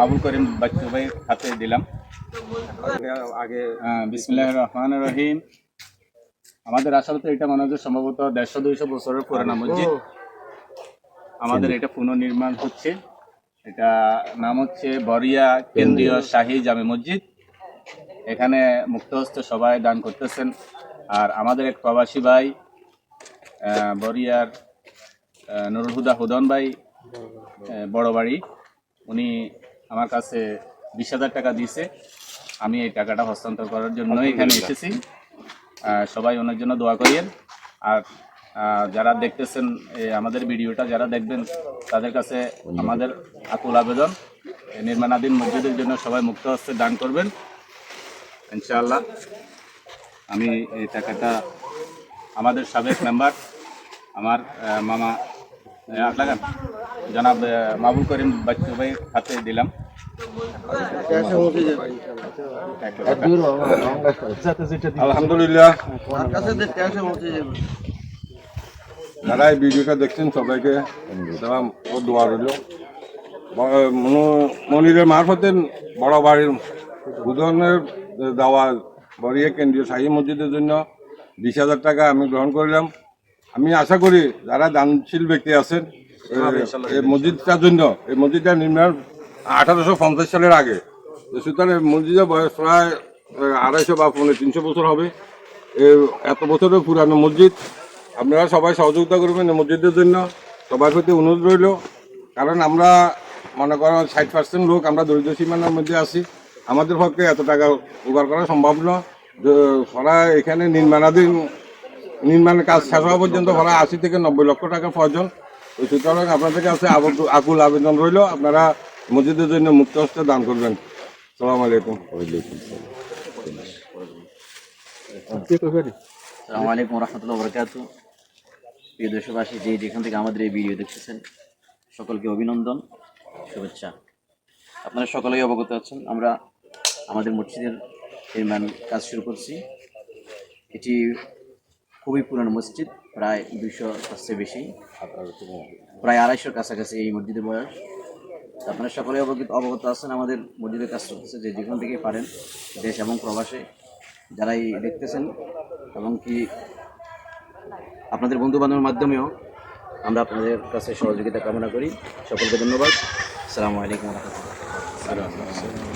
আবুল করিম বাচ্চু ভাই হাতে দিলাম। আগে বিসমিল্লাহির রহমানির রহিম। আমাদের আসলে তো এটা মনে হচ্ছে সম্ভবত 150-200 বছরের পুরানো মসজিদ। আমাদের এটা পুনর্নির্মাণ হচ্ছে। এটা নাম হচ্ছে বরিয়া কেন্দ্রীয় শাহী জামে মসজিদ। এখানে মুক্তহস্তে সবাই দান করতেছেন। আর আমাদের এক প্রবাসী ভাই বরিয়ার নুরুল হুদা হুদন ভাই বড় বাড়ি, উনি আমার কাছে 20,000 টাকা দিয়েছে। আমি এই টাকাটা হস্তান্তর করার জন্য এখানে এসেছি। সবাই ওনার জন্য দোয়া করিয়েন। আর যারা দেখতেছেন আমাদের ভিডিওটা, যারা দেখবেন তাদের কাছে আমাদের আকুল আবেদন, নির্মাণাধীন মসজিদের জন্য সবাই মুক্ত হস্তে দান করবেন ইনশাআল্লাহ। আমি এই টাকাটা আমাদের সাবেক মেম্বার আমার মামা লাগান জনাব আবুল করিম বাচ্চু ভাই হাতে দিলাম। আলহামদুলিল্লাহ, যারা এই ভিডিওটা দেখছেন সবাইকে সালাম ও দোয়া রইল। মনিরের মারফতে বড় বাড়ির উদয়নের দেওয়া বরিয়া কেন্দ্রীয় শাহী মসজিদের জন্য 20,000 টাকা আমি গ্রহণ করলাম। আমি আশা করি যারা দানশীল ব্যক্তি আছেন এই মসজিদটার জন্য, এই মসজিদটা নির্মাণ 1850 সালের আগে, সুতরাং এই মসজিদের বয়স প্রায় 250 বা 300 বছর হবে। এত বছরের পুরানো মসজিদ, আপনারা সবাই সহযোগিতা করবেন এই মসজিদের জন্য। সবার প্রতি অনুরোধ রইল, কারণ আমরা মনে করেন 60% লোক আমরা দরিদ্র সীমানার মধ্যে আছি। আমাদের পক্ষে এত টাকা জোগাড় করা সম্ভব নয়। ওরা এখানে নির্মাণের কাজ শেষ হওয়া পর্যন্ত ওরা 80 থেকে 90 লক্ষ টাকা প্রয়োজন। সুতরাং আপনাদের কাছে আকুল আবেদন রইল, আপনারা মসজিদের জন্য মুক্ত হস্তে দান করবেন। আসসালামু আলাইকুম। আসসালামু আলাইকুম রহমতুল্লাহ বরকাতুহু। প্রিয় দেশবাসী, যেখান থেকে আমাদের এই ভিডিও দেখতেছেন সকলকে অভিনন্দন, শুভেচ্ছা। আপনারা সকলেই অবগত আছেন, আমরা আমাদের মসজিদের নির্মাণ কাজ শুরু করছি। এটি খুবই পুরানো মসজিদ, প্রায় 200 বেশি, প্রায় 250 কাছাকাছি এই মসজিদের বয়স। আপনারা সকলেই অবগত আছেন, আমাদের মসজিদের কাজ চলতেছে। যেখান থেকে পারেন দেশ এবং প্রবাসে যারাই দেখতেছেন, এবং কি আপনাদের বন্ধু বান্ধবের মাধ্যমেও আমরা আপনাদের কাছে সহযোগিতা কামনা করি। সকলকে ধন্যবাদ। আসসালামু আলাইকুম ওয়া রাহমাতুল্লাহ।